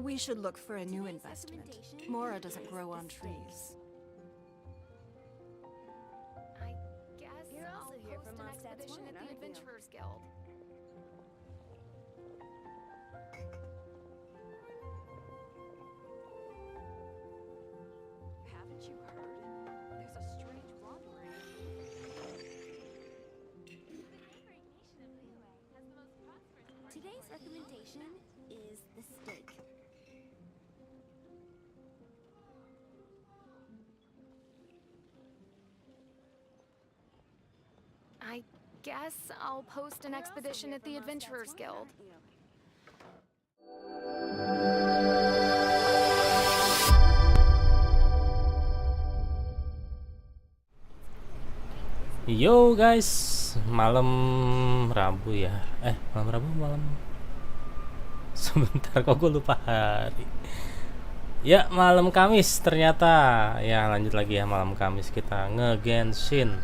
We should look for a new investment. Mora doesn't grow on trees. I guess I'll post an expedition at the Adventurers Guild. Haven't you heard? There's a strange wandering. Today's recommendation is the steak. I guess I'll post an expedition at the Adventurers Guild. Yo guys, malam Rabu ya. Malam Rabu malam. Sebentar kok gue lupa hari. Ya, malam Kamis ternyata. Ya, lanjut lagi ya malam Kamis kita nge-Genshin.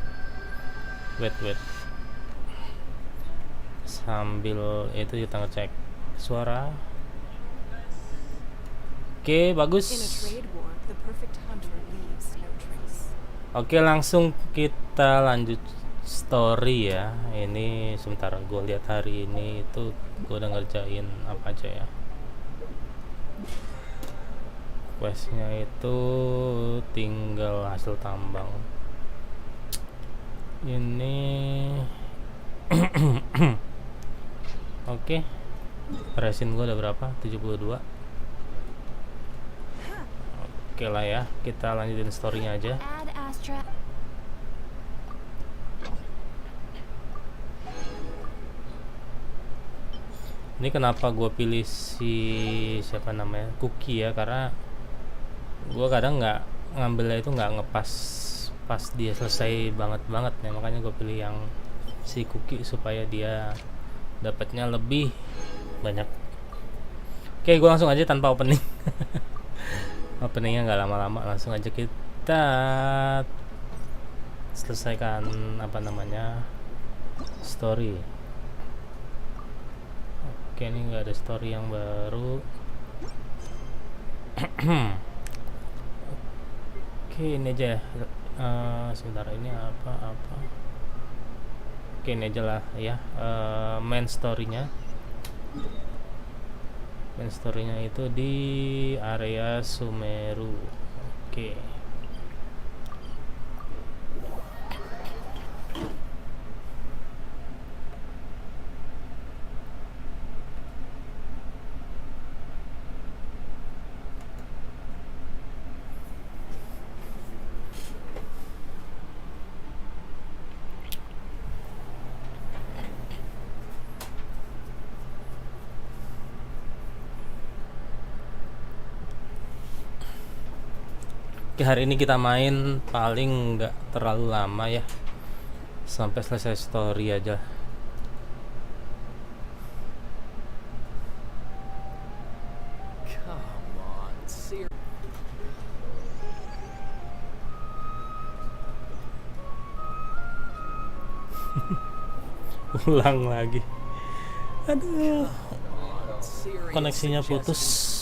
Wait. Sambil itu kita ngecek suara. Oke, bagus. In a trade war, the perfect hunter leaves no trace. Oke, langsung kita lanjut story ya. Ini sebentar gue lihat hari ini itu gue udah ngerjain apa aja ya. Questnya itu tinggal hasil tambang. Ini oke. Resin gue udah berapa? 72. Oke lah ya, kita lanjutin storynya aja. Add Astra. Ini kenapa gue pilih si siapa namanya Cookie ya, karena gue kadang nggak ngambilnya itu nggak ngepas pas dia selesai banget ya, makanya gue pilih yang si Cookie supaya dia dapatnya lebih banyak. Oke, gue langsung aja tanpa opening. Openingnya nggak lama-lama, langsung aja kita selesaikan apa namanya story. Oke, ini nggak ada story yang baru. Oke, ini aja ya. Sebentar, ini apa. Oke, ini aja lah ya. Main story-nya itu di area Sumeru. Oke. Oke, hari ini kita main paling nggak terlalu lama ya, sampai selesai story aja. Ulang lagi. Aduh, koneksinya putus.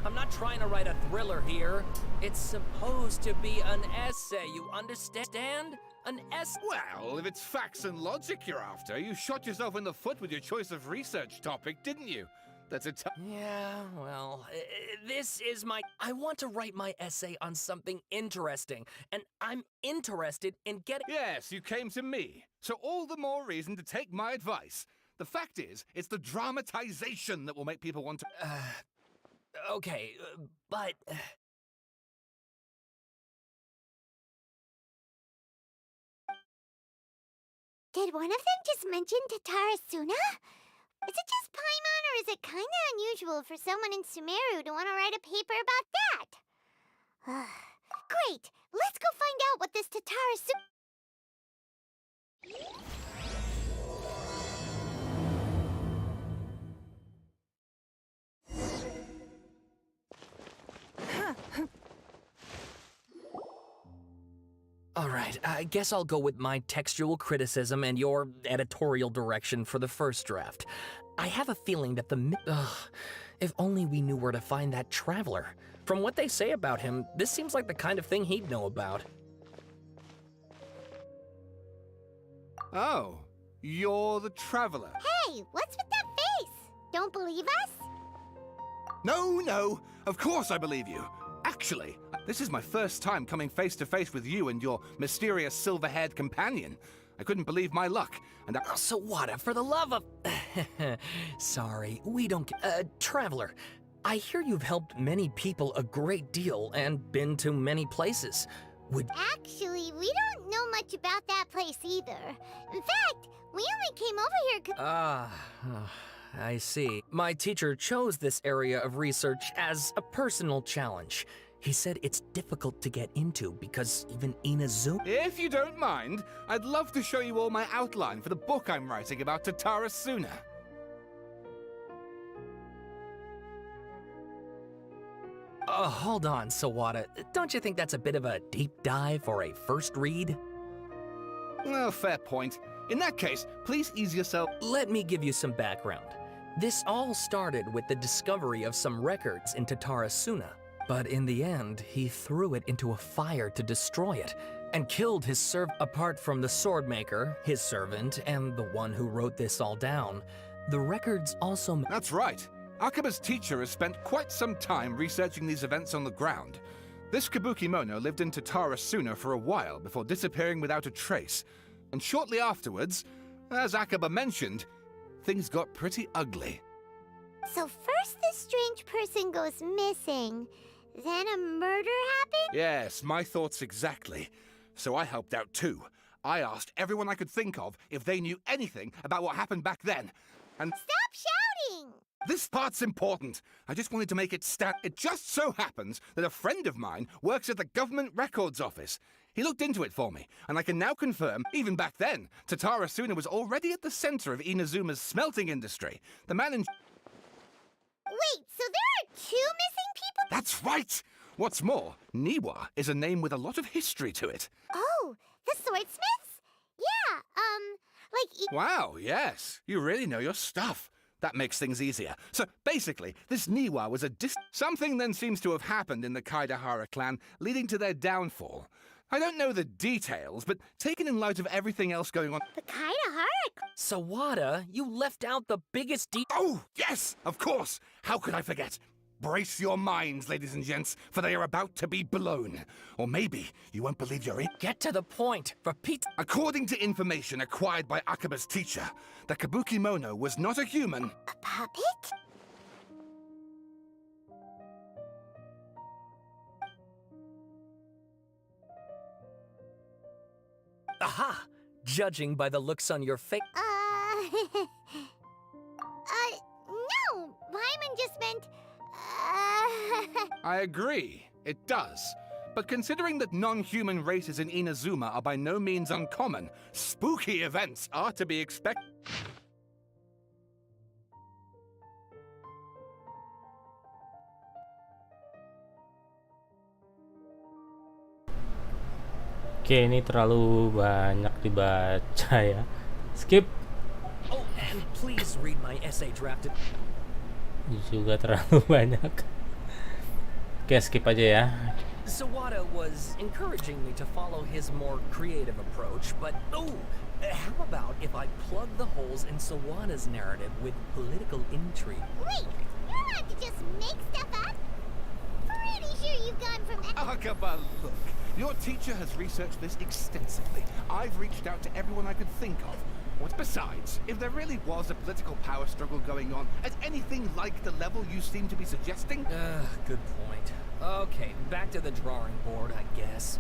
I'm not trying to write a thriller here. It's supposed to be an essay, you understand? An essay. Well, if it's facts and logic you're after, you shot yourself in the foot with your choice of research topic, didn't you? That's a Yeah, well, this is my... I want to write my essay on something interesting, and I'm interested in getting... Yes, you came to me. So all the more reason to take my advice. The fact is, it's the dramatization that will make people want to... Okay, but... Did one of them just mention Tatarasuna? Is it just Paimon, or is it kinda unusual for someone in Sumeru to want to write a paper about that? Great! Let's go find out what this Tatarasuna... Alright, I guess I'll go with my textual criticism and your editorial direction for the first draft. I have a feeling that If only we knew where to find that traveler. From what they say about him, this seems like the kind of thing he'd know about. Oh, you're the traveler. Hey, what's with that face? Don't believe us? No, of course I believe you. Actually, this is my first time coming face to face with you and your mysterious silver-haired companion. I couldn't believe my luck, and Sawada, for the love of... Sorry, we don't... Traveler, I hear you've helped many people a great deal and been to many places. Would... Actually, we don't know much about that place either. In fact, we only came over here 'cause... I see. My teacher chose this area of research as a personal challenge. He said it's difficult to get into because even Inazuma... if you don't mind, I'd love to show you all my outline for the book I'm writing about Tatarasuna. Hold on, Sawada. Don't you think that's a bit of a deep dive for a first read? Well, fair point. In that case, please ease yourself. Let me give you some background. This all started with the discovery of some records in Tatarasuna, but in the end, he threw it into a fire to destroy it, and killed his servant. Apart from the swordmaker, his servant, and the one who wrote this all down, the records also... That's right. Akaba's teacher has spent quite some time researching these events on the ground. This Kabukimono lived in Tatarasuna for a while before disappearing without a trace. And shortly afterwards, as Akaba mentioned, things got pretty ugly. So first this strange person goes missing, then a murder happened? Yes, my thoughts exactly. So I helped out too. I asked everyone I could think of if they knew anything about what happened back then. And Stop shouting! this part's important. I just wanted to make it stand. It just so happens that a friend of mine works at the government records office. He looked into it for me, and I can now confirm, even back then, Tatarasuna was already at the center of Inazuma's smelting industry. The man in... Wait, so there are 2 missing people? That's right! What's more, Niwa is a name with a lot of history to it. Oh, the swordsmiths? Yeah, like... Wow, yes. You really know your stuff. That makes things easier. So, basically, this Niwa was a something then seems to have happened in the Kaidahara clan, leading to their downfall. I don't know the details, but taken in light of everything else going on... The Kaidahara... Sawada, you left out the biggest Oh, yes, of course. How could I forget? Brace your minds, ladies and gents, for they are about to be blown. Or maybe you won't believe your ears. Get to the point, for Pete. According to information acquired by Akaba's teacher, the Kabukimono was not a human. A puppet? Aha! Judging by the looks on your face... No! Paimon just meant... I agree, it does. But considering that non-human races in Inazuma are by no means uncommon, spooky events are to be expected. Oke, ini terlalu banyak dibaca ya. Skip. Oh, and please read my essay drafted. Juga terlalu banyak. Oke, skip aja ya. Sawada was encouraging me to follow his more creative approach, but how about if I plug the holes in Sawada's narrative with political intrigue? Wait, you're allowed to just make stuff up? Pretty sure you've gone from... Akaba, look. Your teacher has researched this extensively. I've reached out to everyone I could think of. Besides, if there really was a political power struggle going on at anything like the level you seem to be suggesting... Good point. Okay, back to the drawing board, I guess.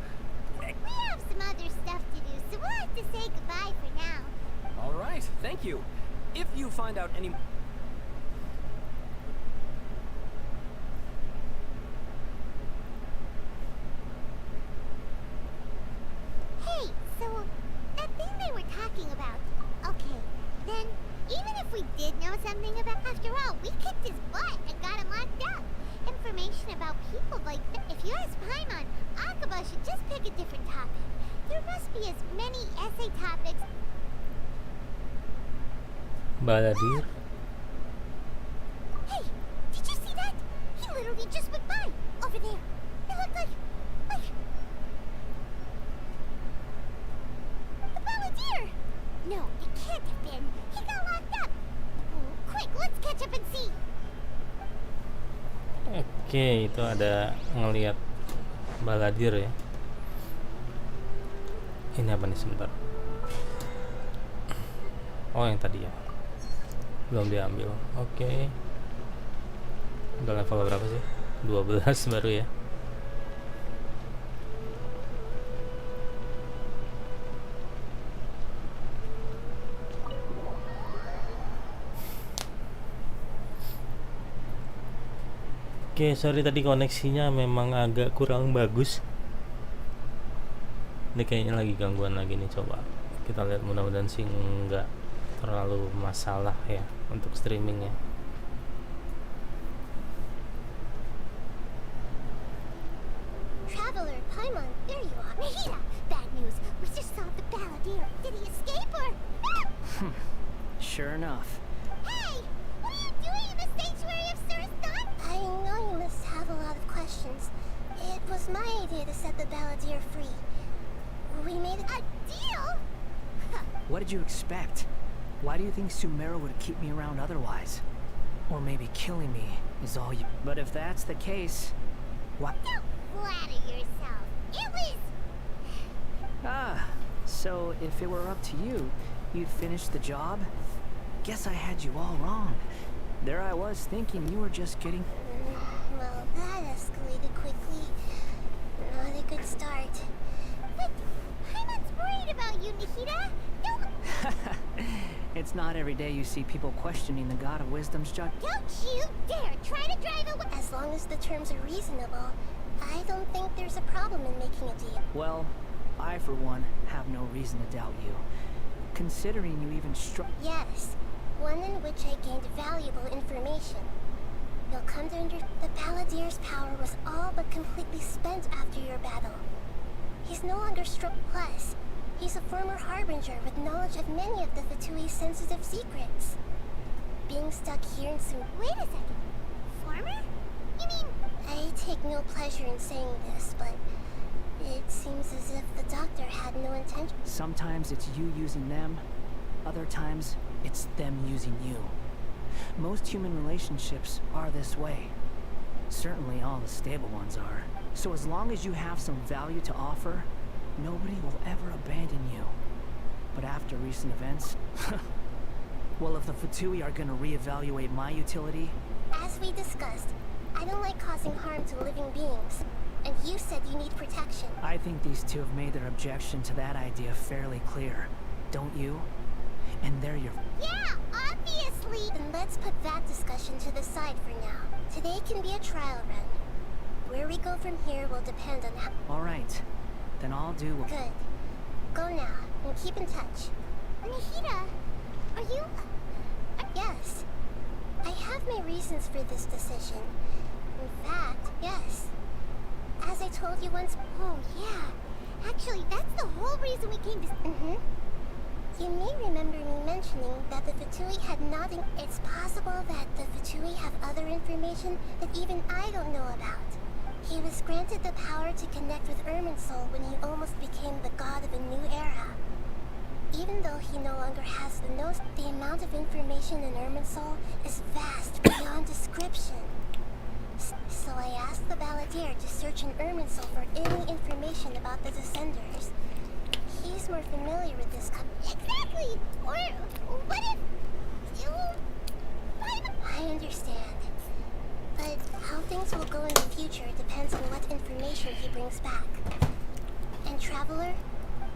We have some other stuff to do, so we'll have to say goodbye for now. All right, thank you. If you find out any... Hey, so that thing they were talking about. Okay, then even if we did know something about, after all, we kicked his butt and got him locked up. Information about people like that. If you ask Paimon, Akaba should just pick a different topic. There must be as many essay topics. Baladir. Hey, did you literally just went by over there. It looked like the Balladeer. No, it can't have been. He got locked up. Oh, quick, let's catch up and see. Oke, itu ada ngelihat Balladeer ya. Ini apa nih sebentar? Oh, yang tadi ya. Belum diambil. Oke. Udah level berapa sih? 12 baru ya. Oke, sorry tadi koneksinya memang agak kurang bagus. Ini kayaknya lagi gangguan lagi nih, coba kita lihat, mudah-mudahan sih nggak terlalu masalah ya untuk streamingnya. Traveler, Paimon, there you are. Nahida, bad news. We just saw the Balladeer. Did he escape or? Sure enough. Hey, what are you doing in the sanctuary of Suristan? I know you must have a lot of questions. It was my idea to set the Balladeer free. We made a deal? What did you expect? Why do you think Sumera would keep me around otherwise? Or maybe killing me is all you... But if that's the case, why... Don't flatter yourself. It was... Ah, so if it were up to you, you'd finish the job? Guess I had you all wrong. There I was thinking you were just getting... Well, that escalated quickly. Not a good start. But Paimon's worried about you, Nahida. It's not every day you see people questioning the God of Wisdom's judgment. Don't you dare try to drive away. As long as the terms are reasonable, I don't think there's a problem in making a deal. Well, I for one have no reason to doubt you. Considering you even Yes, one in which I gained valuable information. You'll come to understand the Balladeer's power was all but completely spent after your battle. He's no longer Plus, he's a former harbinger with knowledge of many of the Fatui's sensitive secrets. Being stuck here in some... Wait a second. Former? You mean... I take no pleasure in saying this, but it seems as if the doctor had no intention. Sometimes it's you using them, other times it's them using you. Most human relationships are this way. Certainly all the stable ones are. So as long as you have some value to offer, nobody will ever abandon you. But after recent events... well, if the Fatui are gonna reevaluate my utility... As we discussed, I don't like causing harm to living beings. And you said you need protection. I think these two have made their objection to that idea fairly clear. Don't you? And they're your... Yeah, obviously! Then let's put that discussion to the side for now. Today can be a trial run. Where we go from here will depend on how... Alright. Then I'll do... Good. Go now, and keep in touch. Nahida, are you... Yes. I have my reasons for this decision. In fact, yes. As I told you once... Oh, yeah. Actually, that's the whole reason we came to... You may remember me mentioning that the Fatui had not... It's possible that the Fatui have other information that even I don't know about. He was granted the power to connect with Irminsul when he almost became the god of a new era. Even though he no longer has the nose, the amount of information in Irminsul is vast beyond description. So I asked the Balladeer to search in Irminsul for any information about the Descenders. He's more familiar with this Exactly! Or what if... I understand. But how things will go in the future depends on what information he brings back. And Traveler,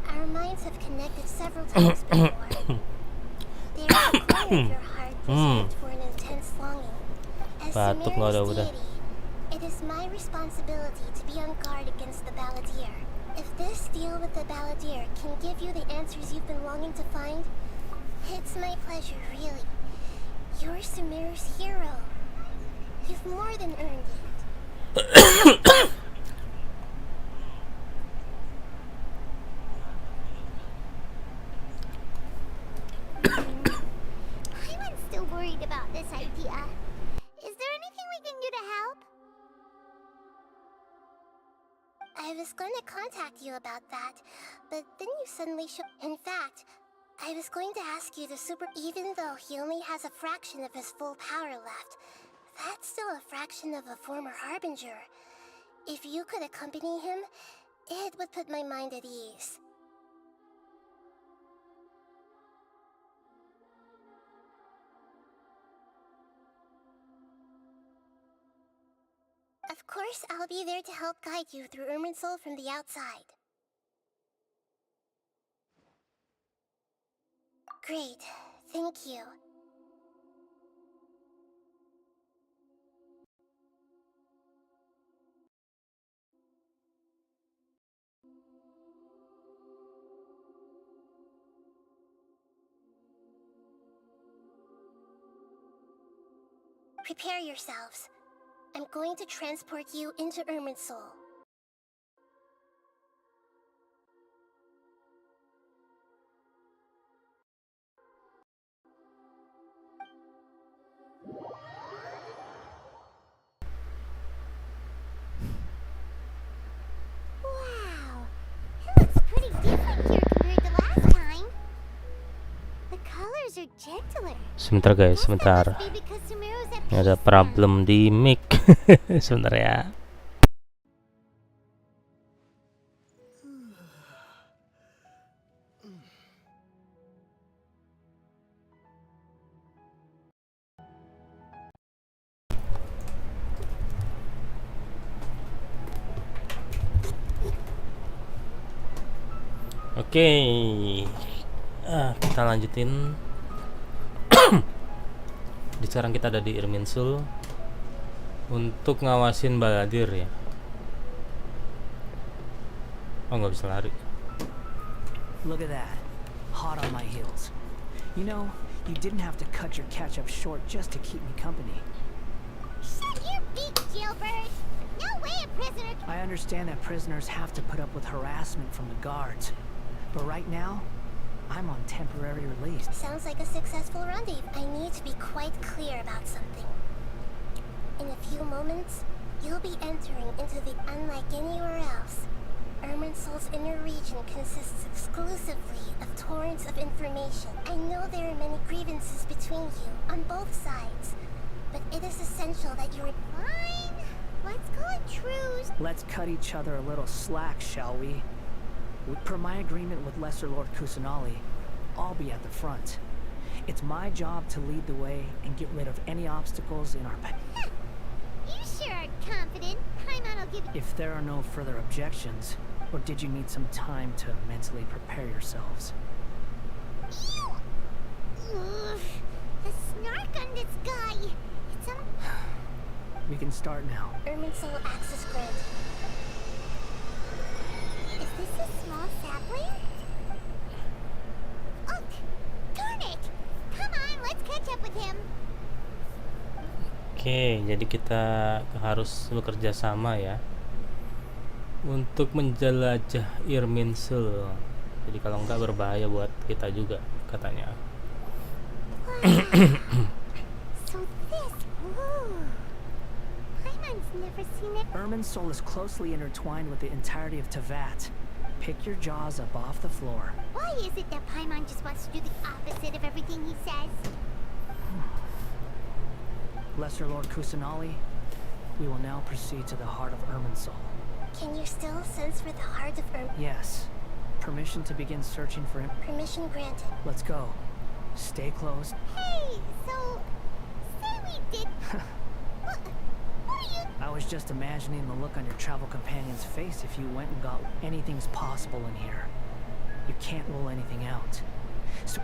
our minds have connected several times before. There is a corner of your heart reserved for an intense longing. As Sumeria's deity, it is my responsibility to be on guard against the Balladeer. If this deal with the Balladeer can give you the answers you've been longing to find, it's my pleasure, really. You're Sumeria's hero. You've more than earned it. I'm still worried about this idea. Is there anything we can do to help? I was going to contact you about that, but then you suddenly In fact, I was going to ask you to even though he only has a fraction of his full power left, that's still a fraction of a former Harbinger. If you could accompany him, it would put my mind at ease. Of course, I'll be there to help guide you through Irminsul from the outside. Great, thank you. Prepare yourselves. I'm going to transport you into Irminsul. Wow, it looks pretty different here compared to last time. The colors are gentler. Sebentar guys, sebentar. Must be because Sumeru's at Ini ada peace problem di mic. Sebentar ya. Oke, kita lanjutin. Sekarang kita ada di Irminsul untuk ngawasin Baladir ya. Oh, nggak bisa lari. Look at that. Hot on my heels. You know, you didn't have to cut your catch-up short just to keep me company. Shut your beak, Jailbird! No way a prisoner... I understand that prisoners have to put up with harassment from the guards. But right now, I'm on temporary release. Sounds like a successful rendezvous. I need to be quite clear about something. In a few moments, you'll be entering into the unlike anywhere else. Irminsul's inner region consists exclusively of torrents of information. I know there are many grievances between you, on both sides. But it is essential that you... Fine! Let's call it truce. Let's cut each other a little slack, shall we? Per my agreement with Lesser Lord Kusanali, I'll be at the front. It's my job to lead the way and get rid of any obstacles in our path. You sure are confident. Paimon will give you... If there are no further objections, or did you need some time to mentally prepare yourselves? Ew! Ugh, the snark on this guy. It's We can start now. Irminsul access granted. Is this a small sapling? Look! Darn it! Come on, let's catch up with him. Oke, jadi kita harus bekerja sama ya untuk menjelajah Irminsul. Jadi kalau enggak berbahaya buat kita juga katanya. So this... Ooh. Paimon's never seen it. Irminsul is closely intertwined with the entirety of Tevat. Pick your jaws up off the floor. Why is it that Paimon just wants to do the opposite of everything he says? Lesser Lord Kusanali, we will now proceed to the heart of Irminsul. Can you still sense for the heart of Yes. Permission to begin searching for him. Permission granted. Let's go. Stay close. Hey, so... Say we did... What are you... I was just imagining the look on your travel companion's face if you went and got... Anything's possible in here. You can't rule anything out. So...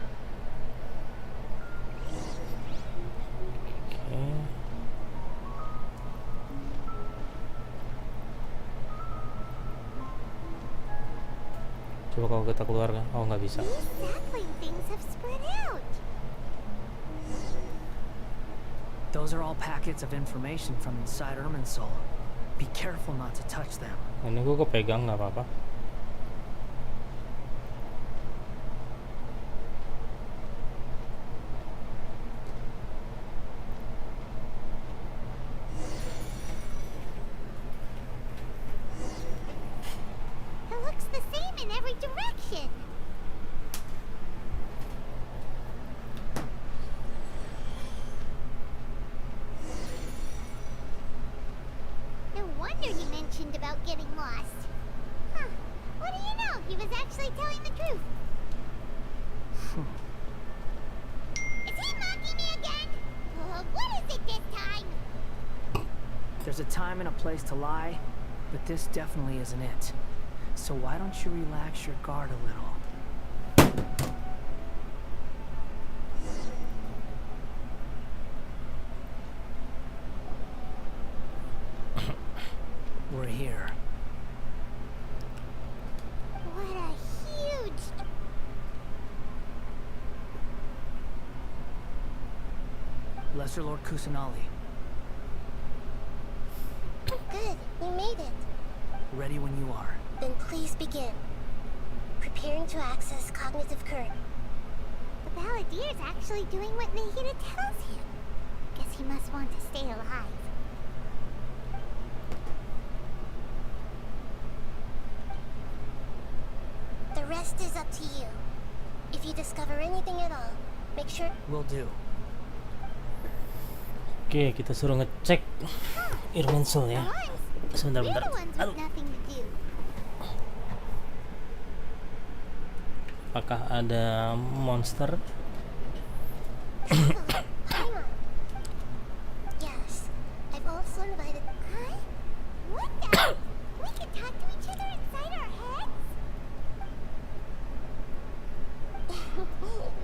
Coba kalau kita keluar kan? Oh, nggak bisa. These sapling things have spread out. Those are all packets of information from inside Irminsul. Be careful not to touch them. Ini gue kepegang nggak apa-apa. about getting lost. Huh. What do you know? He was actually telling the truth. Is he mocking me again? What is it this time? There's a time and a place to lie, but this definitely isn't it. So why don't you relax your guard a little? We're here. What a huge... Lesser Lord Kusanali, Good, we made it. ready when you are. Then please begin. Preparing to access cognitive current. The Balladeer's actually doing what Nahida tells him. Guess he must want to stay alive. The rest is up to you. If you discover anything at all, make sure... Will do. Oke, kita suruh ngecek Irwinsul ya. Sebentar, We're bentar. the ones with nothing to do. Apakah ada monster? Hang on. Yes, I've also invited... Huh? What the? We can talk to each other inside our heads?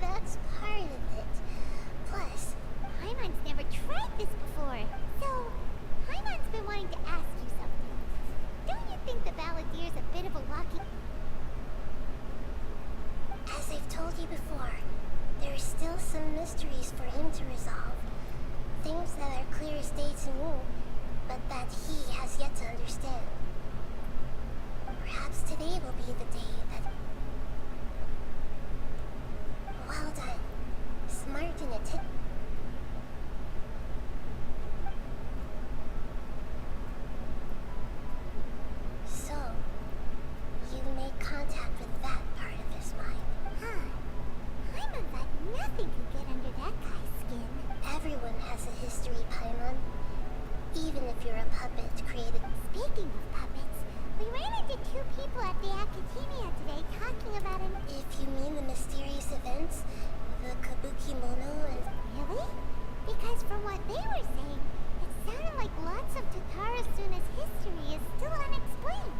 That's part of it. Plus, Paimon's never tried this before. So, Paimon's been wanting to ask you something. Don't you think the Balladeer's a bit of a walking... As I've told you before, there are still some mysteries for him to resolve. Things that are clear as day to me, but that he has yet to understand. Perhaps today will be the day that... Well done. Smart and attentive. So, you made contact with that part of his mind. Huh. Paimon thought nothing could get under that guy's skin. Everyone has a history, Paimon. Even if you're a puppet created... Speaking of puppets, we ran into two people at the Academia today talking about an... If you mean the mysterious events, the Kabuki Mono and... Really? Because from what they were saying, it sounded like lots of Tatara Suna's history is still unexplained.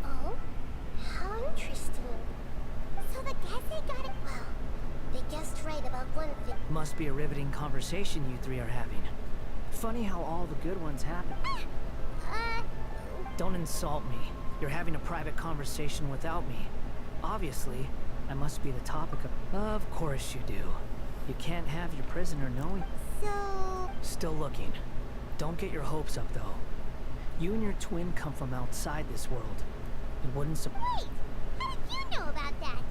Oh? How interesting. So the Genshin got it... Well, they guessed right about one thing. Must be a riveting conversation you three are having. Funny how all the good ones happen. Don't insult me. You're having a private conversation without me. Obviously, I must be the topic of... Of course you do. You can't have your prisoner knowing... So... Still looking. Don't get your hopes up, though. You and your twin come from outside this world. It wouldn't Wait! How did you know about that?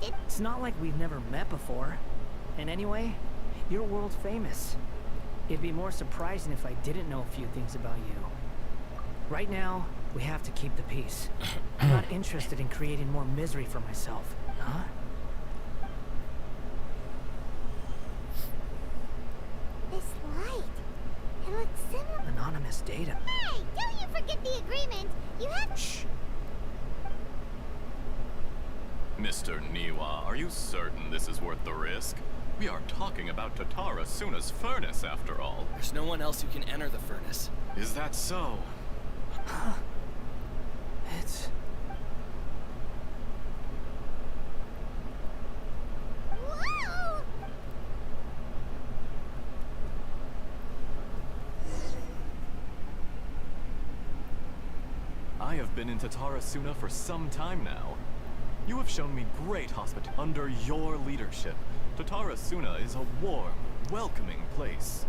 It's not like we've never met before. And anyway, you're world famous. It'd be more surprising if I didn't know a few things about you. Right now, we have to keep the peace. I'm not interested in creating more misery for myself. Huh? This light. It looks similar... Anonymous data. Hey! Don't you forget the agreement! You have... Shh! Mr. Niwa, are you certain this is worth the risk? We are talking about Tatara Suna's furnace, after all. There's no one else who can enter the furnace. Is that so? It's... Whoa! I have been in Tatara Suna for some time now. You have shown me great hospitality. Under your leadership, Tatara Suna is a warm, welcoming place.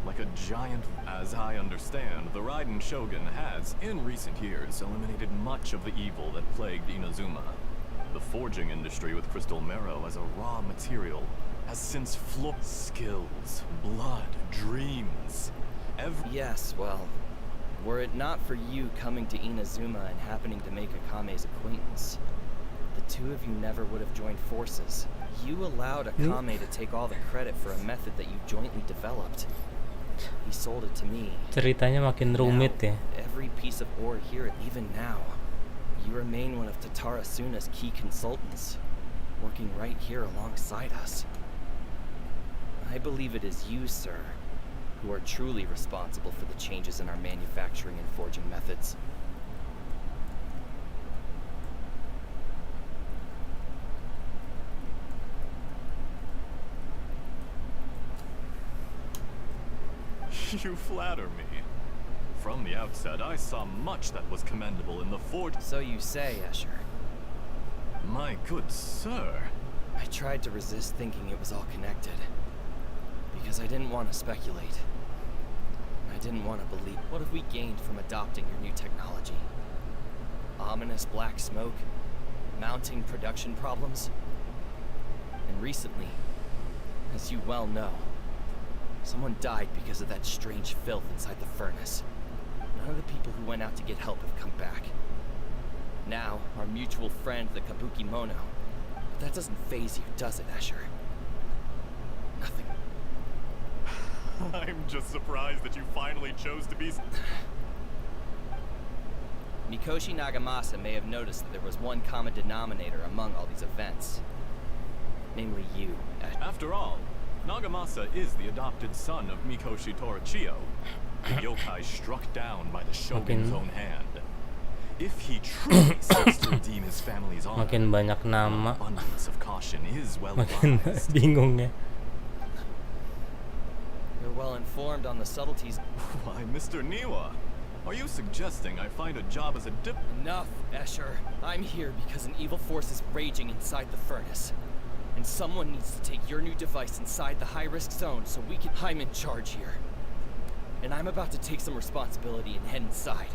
Like a giant... As I understand, the Raiden Shogun has, in recent years, eliminated much of the evil that plagued Inazuma. The forging industry with crystal marrow as a raw material has since flown skills, blood, dreams. Yes, well, were it not for you coming to Inazuma and happening to make Akame's acquaintance, the two of you never would have joined forces. You allowed Akame to take all the credit for a method that you jointly developed. He sold it to me. Ceritanya makin rumit ya. Every piece of ore here, even now, you remain one of Tatara Suna's key consultants, working right here alongside us. I believe it is you, sir, who are truly responsible for the changes in our manufacturing and forging methods. You flatter me. From the outset, I saw much that was commendable in the forge. So you say, Escher. My good sir. I tried to resist thinking it was all connected. Because I didn't want to speculate. I didn't want to believe. What have we gained from adopting your new technology? Ominous black smoke? Mounting production problems? And recently, as you well know, someone died because of that strange filth inside the furnace. None of the people who went out to get help have come back. Now, our mutual friend, the Kabuki Mono. But that doesn't faze you, does it, Escher? Nothing. I'm just surprised that you finally chose to be... Mikoshi Nagamasa may have noticed that there was one common denominator among all these events. Namely you, Escher. After all, Nagamasa is the adopted son of Mikoshi Torichio, the yokai struck down by the shogun's own hand. If he truly seeks to redeem his family's honor, makin banyak nama, abundance of caution is well makin advised. bingung ya. You're well informed on the subtleties. Why, Mr. Niwa, are you suggesting I find a job as a dip? Enough, Escher. I'm here because an evil force is raging inside the furnace. And someone needs to take your new device inside the high-risk zone so we can... I'm in charge here. And I'm about to take some responsibility and head inside.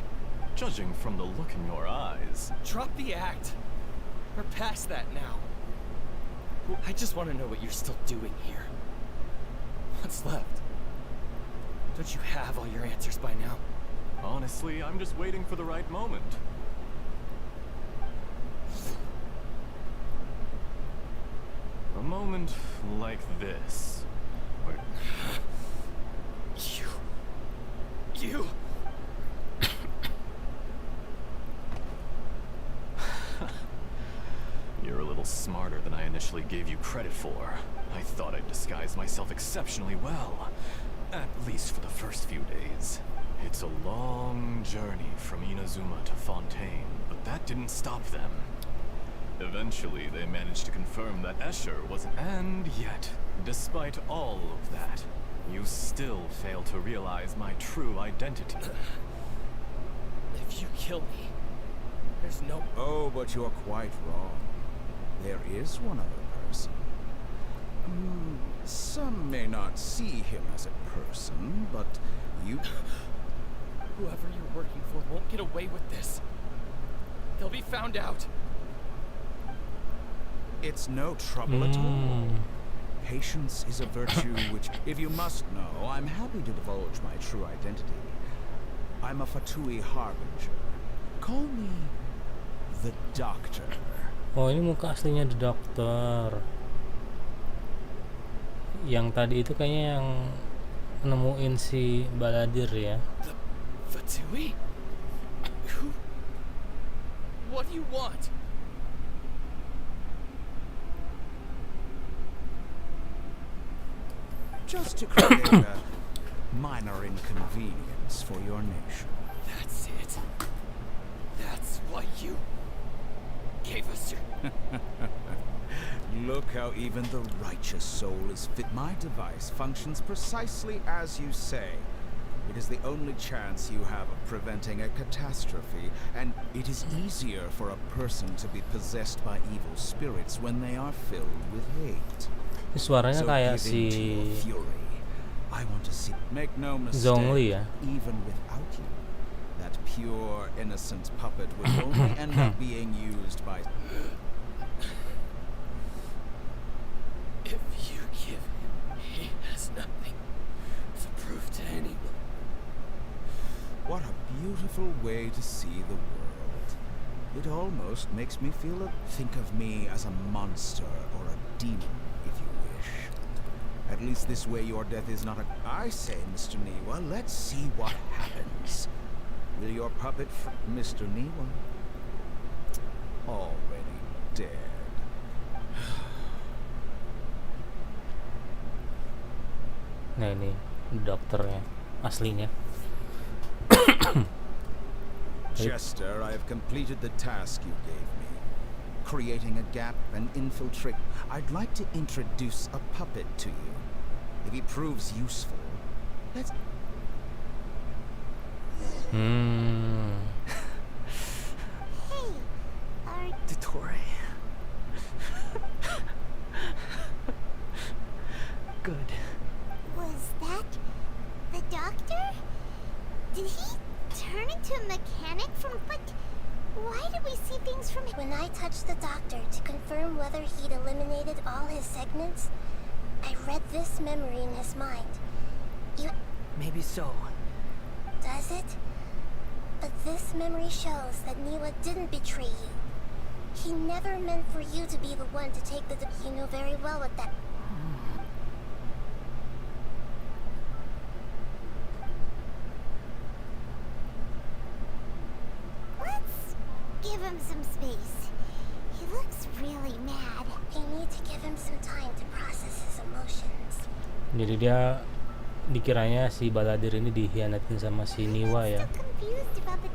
Judging from the look in your eyes... Drop the act. We're past that now. I just want to know what you're still doing here. What's left? Don't you have all your answers by now? Honestly, I'm just waiting for the right moment. A moment like this. Where... You... You're a little smarter than I initially gave you credit for. I thought I'd disguise myself exceptionally well. At least for the first few days. It's a long journey from Inazuma to Fontaine, but that didn't stop them. Eventually, they managed to confirm that Escher wasn't... And yet, despite all of that, you still fail to realize my true identity. If you kill me, there's no... Oh, but you're quite wrong. There is one other person. Some may not see him as a person, but you... Whoever you're working for won't get away with this. They'll be found out. It's no trouble at all. Patience is a virtue which, if you must know, I'm happy to divulge my true identity. I'm a Fatui Harbinger. Call me the Doctor. Oh, ini muka aslinya The Doctor. Yang tadi itu kayaknya yang nemuin si Baladir ya. The Fatui? Who? What do you want? Just to create a minor inconvenience for your nation. That's it. That's why you gave us your... Look how even the righteous soul is fit. My device functions precisely as you say. It is the only chance you have of preventing a catastrophe, and it is easier for a person to be possessed by evil spirits when they are filled with hate. Suaranya So kayak give in to your si fury. I want to see. Make no mistake. Zhongli ya. Even without you, that pure, innocent puppet will only end up being used by. If you give him, he has nothing to prove to anyone. What a beautiful way to see the world. It almost makes me feel think of me as a monster or a demon, if you wish. At least this way your death is not a... I say, Mr. Niwa, let's see what happens. Will your puppet Mr. Niwa? Already dead. Nah ini dokternya aslinya. Chester, I have completed the task you gave me. Creating a gap and infiltrate. I'd like to introduce a puppet to you. If he proves useful, let's... Hey, are... Dottore. Good. Was that the doctor? Did he turn into a mechanic from... But why do we see things from... When I touched the doctor to confirm whether he'd eliminated all his segments, I read this memory in his mind. Maybe so. Does it? But this memory shows that Niwa didn't betray you. He never meant for you to be the one to take the... You know very well what that... Let's give him some space. He looks really mad. You need to give him some time to process his emotions. Jadi dia dikiranya si Baladir ini dihianatin sama si Niwa ya. I'm so confused about the